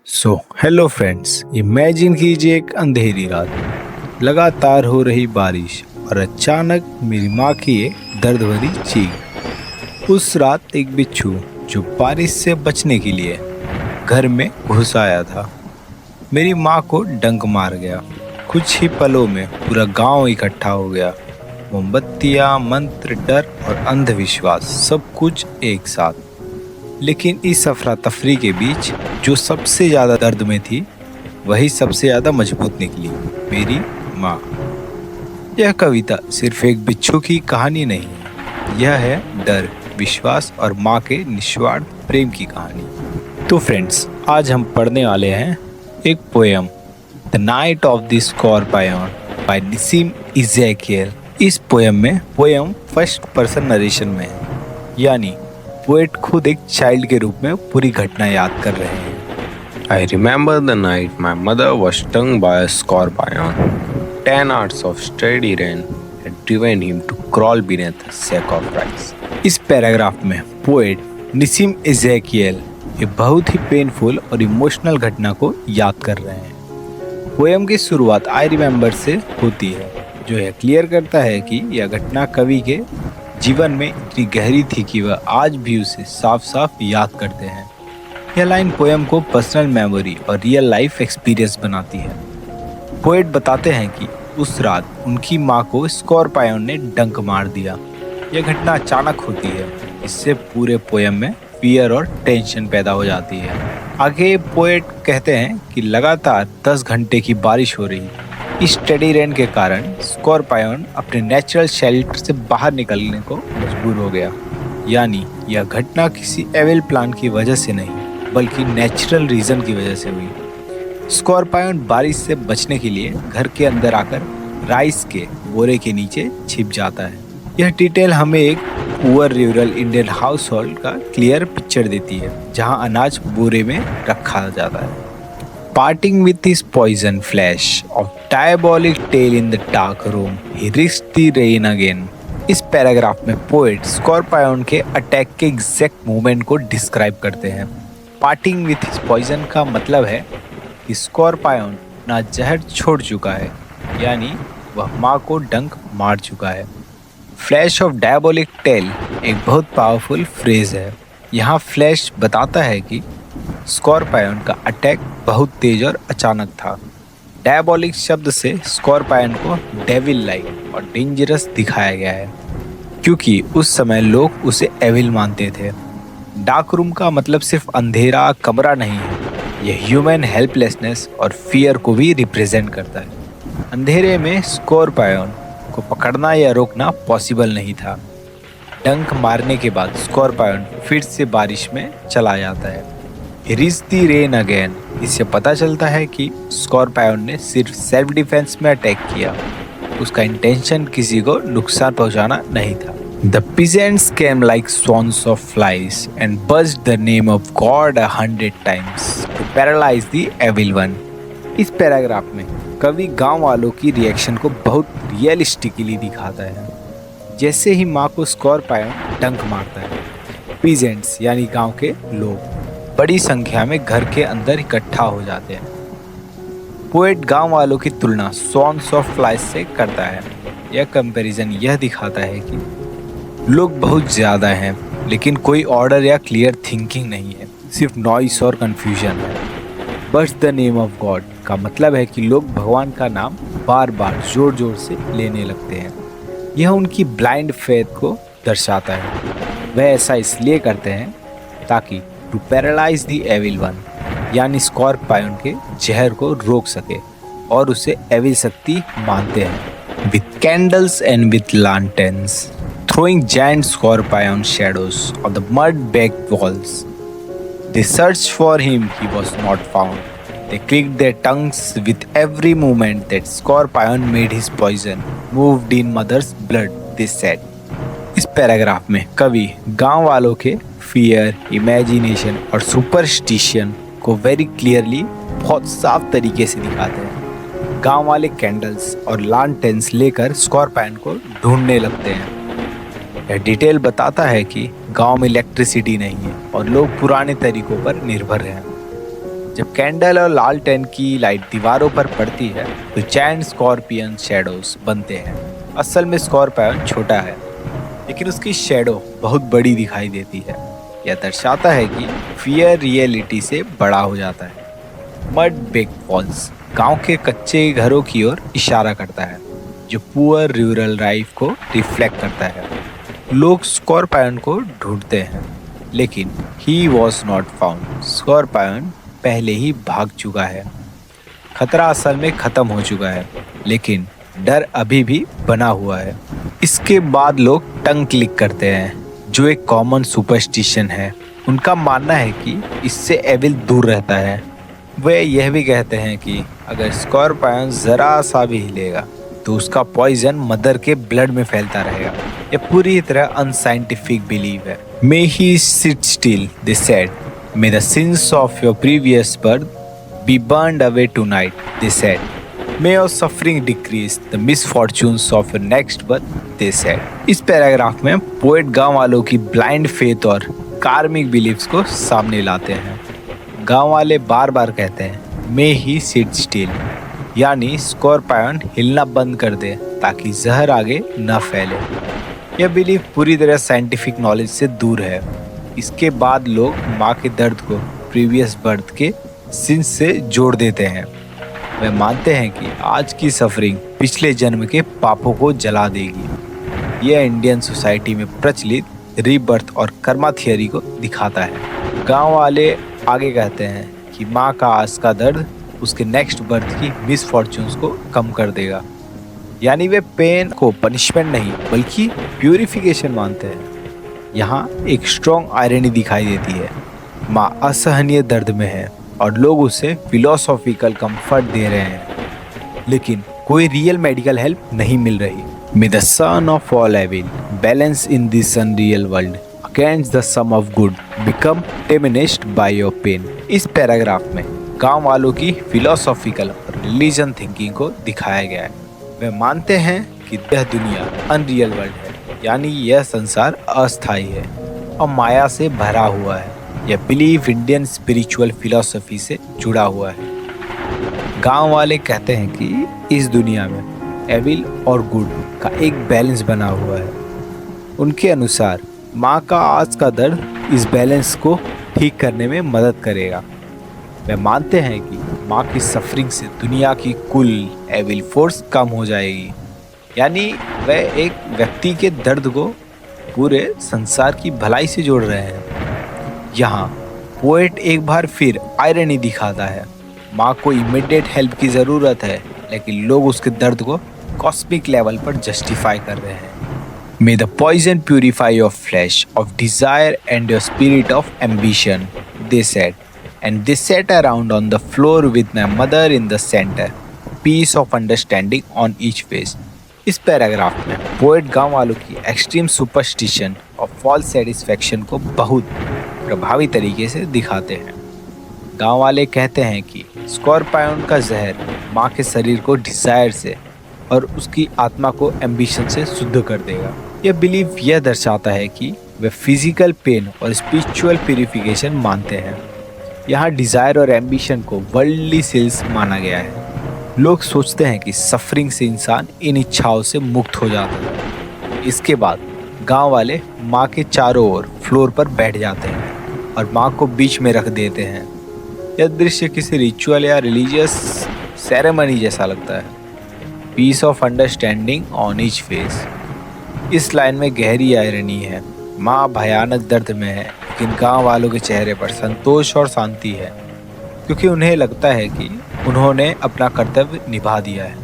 Hello friends, imagine कीजिए एक अंधेरी रात, लगातार हो रही बारिश और अचानक मेरी माँ की एक दर्द भरी चीख। उस रात एक बिच्छू जो बारिश से बचने के लिए घर में घुस आया था, मेरी माँ को डंक मार गया। कुछ ही पलों में पूरा गांव इकट्ठा हो गया। मोमबत्तियाँ, मंत्र, डर और अंधविश्वास, सब कुछ एक साथ। लेकिन इस अफरा तफरी के बीच जो सबसे ज़्यादा दर्द में थी, वही सबसे ज़्यादा मजबूत निकली, मेरी माँ। यह कविता सिर्फ एक बिच्छू की कहानी नहीं है, यह है डर, विश्वास और माँ के निस्वार्थ प्रेम की कहानी। तो फ्रेंड्स, आज हम पढ़ने वाले हैं एक poem, the night of the scorpion by Nissim Ezekiel. इस पोएम में पोएम फर्स्ट पर्सन नरेशन में है, यानी पोएट खुद एक चाइल्ड के रूप में पूरी घटना याद कर रहे हैं। I remember the night my mother was stung by a scorpion. 10 hours of steady rain had driven him to crawl beneath a sack of rice. इस पैराग्राफ में पोएट निसीम इज़ेकियल एक बहुत ही पेनफुल और इमोशनल घटना को याद कर रहे हैं। पोएम की शुरुआत आई रिमेंबर से होती है, जो यह क्लियर करता है कि यह घटना कवि के जीवन में इतनी गहरी थी कि वह आज भी उसे साफ साफ याद करते हैं। यह लाइन पोएम को पर्सनल मेमोरी और रियल लाइफ एक्सपीरियंस बनाती है। पोएट बताते हैं कि उस रात उनकी माँ को स्कॉर्पियन ने डंक मार दिया। यह घटना अचानक होती है, इससे पूरे पोएम में फियर और टेंशन पैदा हो जाती है। आगे पोएट कहते हैं कि लगातार 10 घंटे की बारिश हो रही। इस स्टेडी रेन के कारण स्कॉर्पियन अपने नेचुरल शेल्टर से बाहर निकलने को मजबूर हो गया। यानी यह घटना किसी एविल प्लान की वजह से नहीं, बल्कि नेचुरल रीजन की वजह से हुई। स्कॉर्पियन बारिश से बचने के लिए घर के अंदर आकर राइस के बोरे के नीचे छिप जाता है। यह डिटेल हमें एक poor rural Indian house hold का क्लियर पिक्चर देती है, जहां अनाज बोरे में रखा जाता है। Parting with his poison flash of diabolic tail in the dark room, he risked the rain again. इस पैराग्राफ में पोएट स्कॉर्पियन के अटैक के एग्जैक्ट मूवमेंट को डिस्क्राइब करते हैं। पार्टिंग विथ हिज पॉइजन का मतलब है कि स्कॉर्पियन ना जहर छोड़ चुका है, यानी वह माँ को डंक मार चुका है। फ्लैश ऑफ डायबोलिक टेल एक बहुत पावरफुल फ्रेज है। यहाँ फ्लैश बताता है कि स्कॉर्पियन का अटैक बहुत तेज और अचानक था। डायबोलिक शब्द से स्कॉर्पियन को डेविल लाइक और डेंजरस दिखाया गया है, क्योंकि उस समय लोग उसे एविल मानते थे। डार्क रूम का मतलब सिर्फ अंधेरा कमरा नहीं है, यह ह्यूमन हेल्पलेसनेस और फियर को भी रिप्रेजेंट करता है। अंधेरे में स्कॉर्पियन को पकड़ना या रोकना पॉसिबल नहीं था। डंक मारने के बाद स्कॉर्पियन फिर से बारिश में चला जाता है। रिच दी रेन अगेन, इससे पता चलता है कि स्कॉर्पियन ने सिर्फ सेल्फ डिफेंस में अटैक किया, उसका इंटेंशन किसी को नुकसान पहुंचाना नहीं था। The peasants came like swans of flies and buzzed the name of God 100 times to paralyze the evil one. इस पैराग्राफ में कवि गांव वालों की रिएक्शन को बहुत रियलिस्टिकली दिखाता है। जैसे ही माँ को स्कॉर्पियन डंक मारता है, पीजेंट्स यानी गांव के लोग बड़ी संख्या में घर के अंदर इकट्ठा हो जाते हैं। पोएट गांव वालों की तुलना स्वॉन्स ऑफ फ्लाइज से करता है। यह कंपैरिजन यह दिखाता है कि लोग बहुत ज़्यादा हैं, लेकिन कोई ऑर्डर या क्लियर थिंकिंग नहीं है, सिर्फ नॉइस और कन्फ्यूजन है। बस द नेम ऑफ गॉड का मतलब है कि लोग भगवान का नाम बार बार जोर जोर से लेने लगते हैं। यह उनकी ब्लाइंड फेथ को दर्शाता है। वह ऐसा इसलिए करते हैं ताकि to paralyse the evil one, यानी स्कॉर्पियन के जहर को रोक सके, और उसे एविल शक्ति मानते हैं। With candles and with lanterns, throwing giant scorpion shadows on the mud-baked walls. They searched for him, he was not found. They clicked their tongues with every movement that scorpion made his poison moved in mother's blood, they said. इस paragraph में कवि गांव वालों के fear, imagination और superstition को very clearly बहुत साफ तरीके से दिखाते हैं। गांव वाले कैंडल्स और लांटेन्स लेकर स्कॉर्पियन को ढूंढने लगते हैं। यह डिटेल बताता है कि गांव में इलेक्ट्रिसिटी नहीं है और लोग पुराने तरीकों पर निर्भर हैं। जब कैंडल और लालटेन की लाइट दीवारों पर पड़ती है तो जायंट स्कॉर्पियन शैडोज बनते हैं। असल में स्कॉर्पियन छोटा है लेकिन उसकी शैडो बहुत बड़ी दिखाई देती है। यह दर्शाता है कि फियर रियलिटी से बड़ा हो जाता है। मड बेक वॉल्स गांव के कच्चे घरों की ओर इशारा करता है जो पुअर रूरल लाइफ को रिफ्लेक्ट करता है। लोग स्कॉर्पियन को ढूंढते हैं लेकिन he was not found. Scorpion पहले ही भाग चुका है। खतरा असल में खत्म हो चुका है लेकिन डर अभी भी बना हुआ है। इसके बाद लोग टंग क्लिक करते हैं जो एक कॉमन सुपरस्टिशन है। उनका मानना है कि इससे एविल दूर रहता है। वे यह भी कहते हैं कि अगर स्कॉर्पियन जरा सा भी हिलेगा तो उसका पॉइजन मदर के ब्लड में फैलता रहेगा। यह पूरी तरह अनसाइंटिफिक बिलीव है। May he sit still, they said. May the sins of your previous birth be burned away tonight, they said. May your suffering decrease the misfortunes of your next birth, they said. इस paragraph में poet गांव वालों की blind faith और कार्मिक beliefs को सामने लाते हैं। गांव वाले बार बार कहते हैं मे ही सिट स्टिल, यानी स्कॉर्पियन हिलना बंद कर दे ताकि जहर आगे न फैले। यह बिलीफ पूरी तरह साइंटिफिक नॉलेज से दूर है। इसके बाद लोग माँ के दर्द को प्रीवियस बर्थ के सिंस से जोड़ देते हैं। वे मानते हैं कि आज की सफरिंग पिछले जन्म के पापों को जला देगी। यह इंडियन सोसाइटी में प्रचलित रीबर्थ और कर्मा थियरी को दिखाता है। गांव वाले आगे कहते हैं कि माँ का आज का दर्द उसके नेक्स्ट बर्थ की मिसफॉर्चून्स को कम कर देगा। यानी वे पेन को पनिशमेंट नहीं बल्कि प्यूरिफिकेशन मानते हैं। यहाँ एक स्ट्रॉन्ग आयरनी दिखाई देती है। माँ असहनीय दर्द में है और लोग उसे फिलोसॉफिकल कंफर्ट दे रहे हैं लेकिन कोई रियल मेडिकल हेल्प नहीं मिल रही। May the sum of all evil balance in this unreal world against the sum of good become diminished by your pain. इस पैराग्राफ में गांव वालों की फिलोसॉफिकल और रिलीजन थिंकिंग को दिखाया गया है। वे मानते हैं कि यह दुनिया अनरियल वर्ल्ड है, यानी यह संसार अस्थायी है और माया से भरा हुआ है। यह बिलीफ इंडियन स्पिरिचुअल फिलॉसफी से जुड़ा हुआ है। गांव वाले कहते हैं कि इस दुनिया में एविल और गुड का एक बैलेंस बना हुआ है। उनके अनुसार माँ का आज का दर्द इस बैलेंस को ठीक करने में मदद करेगा। वे मानते हैं कि माँ की सफरिंग से दुनिया की कुल एविल फोर्स कम हो जाएगी, यानी वे एक व्यक्ति के दर्द को पूरे संसार की भलाई से जोड़ रहे हैं। यहाँ पोएट एक बार फिर आयरनी दिखाता है। माँ को इमीडिएट हेल्प की ज़रूरत है लेकिन लोग उसके दर्द को कॉस्मिक लेवल पर जस्टिफाई कर रहे हैं। May the poison purify your flesh of desire and your spirit of ambition, they said, and they sat around on the floor with my mother in the center, piece of understanding on each face। इस paragraph में poet गांव वालों की extreme superstition और false satisfaction को बहुत प्रभावी तरीके से दिखाते हैं। गांव वाले कहते हैं कि स्कॉर्पियन का जहर माँ के शरीर को डिजायर से और उसकी आत्मा को एम्बिशन से शुद्ध कर देगा। यह बिलीव यह दर्शाता है कि वे फिजिकल पेन और स्पिरिचुअल प्यूरिफिकेशन मानते हैं। यहाँ डिज़ायर और एम्बिशन को वर्ल्डली सेल्स माना गया है। लोग सोचते हैं कि सफरिंग से इंसान इन इच्छाओं से मुक्त हो जाता है। इसके बाद गांव वाले माँ के चारों ओर फ्लोर पर बैठ जाते हैं और माँ को बीच में रख देते हैं। यह दृश्य किसी रिचुअल या रिलीजियस सेरेमनी जैसा लगता है। Peace of understanding on each face. इस लाइन में गहरी आयरनी है। माँ भयानक दर्द में है लेकिन गांव वालों के चेहरे पर संतोष और शांति है क्योंकि उन्हें लगता है कि उन्होंने अपना कर्तव्य निभा दिया है।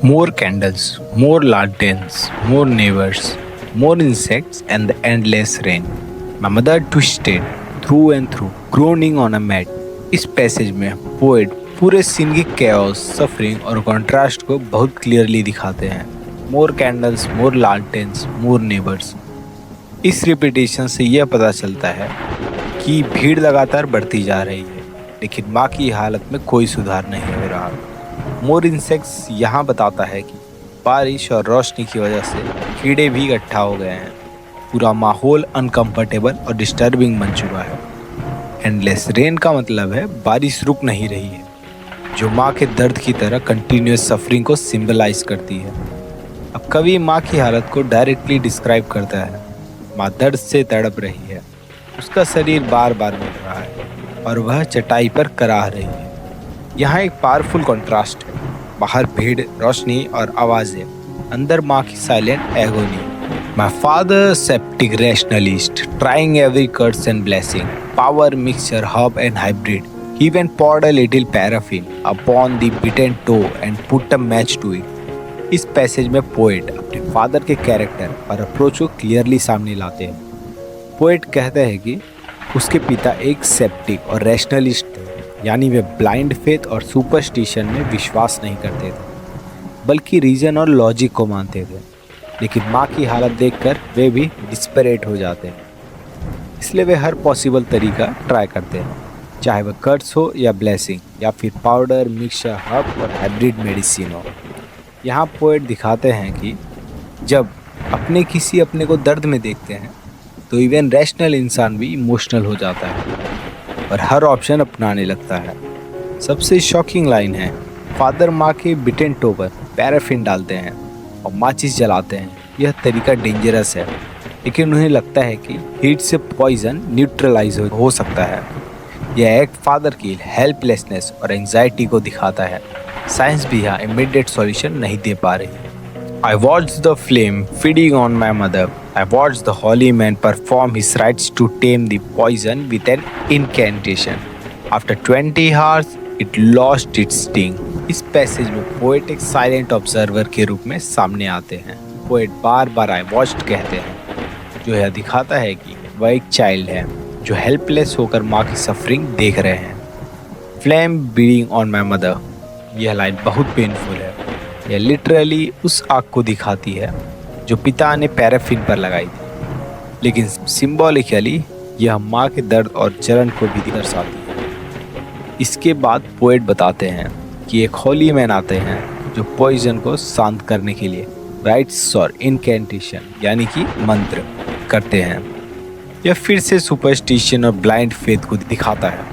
More candles, more lanterns, more neighbours, more insects and the endless rain. My mother twisted through and through, groaning on a mat. इस पैसेज में पोएट पूरे सीन की कैओस, सफरिंग और कॉन्ट्रास्ट को बहुत क्लियरली दिखाते हैं। More candles, more lanterns, more neighbours. इस रिपीटेशन से यह पता चलता है कि भीड़ लगातार बढ़ती जा रही है लेकिन माँ की हालत में कोई सुधार नहीं हो रहा। मोर इंसेक्ट्स यहाँ बताता है कि बारिश और रोशनी की वजह से कीड़े भी इकट्ठा हो गए हैं। पूरा माहौल अनकंफर्टेबल और डिस्टर्बिंग बन चुका है। एंडलेस रेन का मतलब है बारिश रुक नहीं रही है, जो माँ के दर्द की तरह कंटिन्यूस सफरिंग को सिंबलाइज करती है। अब कवि माँ की हालत को डायरेक्टली डिस्क्राइब करता है। माँ दर्द से तड़प रही है, उसका शरीर बार बार मिल रहा है और वह चटाई पर कराह रही है। यहाँ एक पावरफुल कंट्रास्ट है, बाहर भीड़, रोशनी और आवाजें, अंदर माँ की silent agony. My father, septic rationalist, trying every curse and blessing, power mixture, herb and hybrid. He even poured a little paraffin upon the beaten toe and put a match to it. इस passage में poet अपने father के character और approach को clearly सामने लाते हैं। Poet कहते हैं कि उसके पिता एक सेप्टिक और रैशनलिस्ट थे, यानी वे ब्लाइंड फेथ और सुपरस्टिशन में विश्वास नहीं करते थे, बल्कि रीजन और लॉजिक को मानते थे। लेकिन माँ की हालत देखकर वे भी डिस्परेट हो जाते हैं, इसलिए वे हर पॉसिबल तरीका ट्राई करते हैं, चाहे वह कर्स हो या ब्लेसिंग या फिर पाउडर, मिक्सचर, हर्ब और हाइब्रिड मेडिसिन हो। यहाँ पोएट दिखाते हैं कि जब अपने को दर्द में देखते हैं तो इवन रैशनल इंसान भी इमोशनल हो जाता है और हर ऑप्शन अपनाने लगता है। सबसे शॉकिंग लाइन है, फादर माँ के बिटेन टो पर पैराफिन डालते हैं और माचिस जलाते हैं। यह तरीका डेंजरस है, लेकिन उन्हें लगता है कि हीट से पॉइजन न्यूट्रलाइज हो सकता है। यह एक्ट फादर की हेल्पलेसनेस और एंजाइटी को दिखाता है। साइंस भी यहाँ इमीडिएट सॉल्यूशन नहीं दे पा रही। I watched the flame feeding on my mother. I watched the holy man perform his rites to tame the poison with an incantation. After 20 hours, it lost its sting. इस passage में poet एक silent observer के रूप में सामने आते हैं। Poet bar bar I watched कहते हैं, जो यह दिखाता है कि वह एक चाइल्ड है जो हेल्पलेस होकर माँ की सफरिंग देख रहे हैं। Flame feeding on my mother, यह लाइन बहुत पेनफुल है। यह लिटरली उस आग को दिखाती है जो पिता ने पैराफिन पर लगाई थी, लेकिन सिंबॉलिकली यह माँ के दर्द और जलन को भी दर्शाती है। इसके बाद पोएट बताते हैं कि एक होली मैन आते हैं जो पॉइजन को शांत करने के लिए राइट्स और इनकेंटेशन यानी कि मंत्र करते हैं। यह फिर से सुपरस्टिशन और ब्लाइंड फेथ को दिखाता है।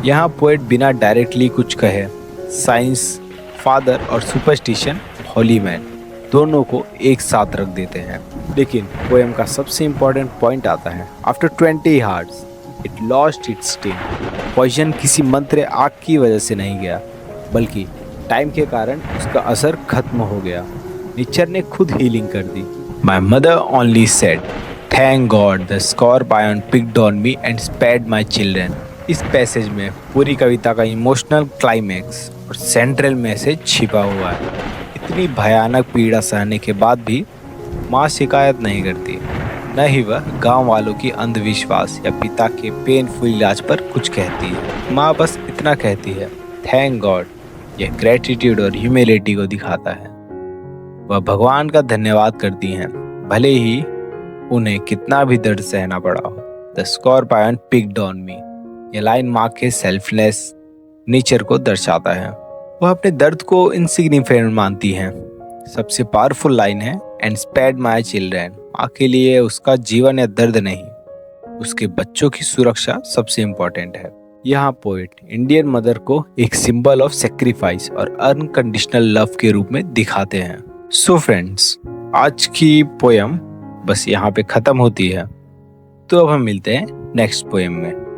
यहाँ पोएट बिना डायरेक्टली कुछ कहे साइंस, फादर और सुपरस्टिशन, होली मैन दोनों को एक साथ रख देते हैं। लेकिन पोएम का सबसे इम्पोर्टेंट पॉइंट आता है, after 20 hours it lost its sting. Poison किसी मंत्र आग की वजह से नहीं गया, बल्कि टाइम के कारण उसका असर खत्म हो गया। नेचर ने खुद हीलिंग कर दी। My mother only said, thank god the scorpion picked on me and spared my children. इस पैसेज में पूरी कविता का इमोशनल क्लाइमैक्स और सेंट्रल मैसेज छिपा हुआ है। इतनी भयानक पीड़ा सहने के बाद भी माँ शिकायत नहीं करती, न ही वह गांव वालों की अंधविश्वास या पिता के पेनफुल इलाज पर कुछ कहती है। माँ बस इतना कहती है, थैंक गॉड। यह ग्रेटिट्यूड और ह्यूमिलिटी को दिखाता है। वह भगवान का धन्यवाद करती हैं, भले ही उन्हें कितना भी दर्द सहना पड़ा हो। द स्कॉर्पियन पिक्ड ऑन मी, यह लाइन माँ के सेल्फलेस नेचर को दर्शाता है। वह अपने दर्द को इनसिग्निफिकेंट मानती हैं। सबसे पावरफुल लाइन है, एंड स्पेयर्ड माय चिल्ड्रन। माँ के लिए उसका जीवन या दर्द नहीं, उसके बच्चों की सुरक्षा सबसे इम्पोर्टेंट है। यहाँ पोएट इंडियन मदर को एक सिंबल ऑफ सेक्रीफाइस और अनकंडीशनल लव के रूप में दिखाते हैं। सो फ्रेंड्स, आज की पोएम बस यहाँ पे खत्म होती है। तो अब हम मिलते हैं नेक्स्ट पोएम में।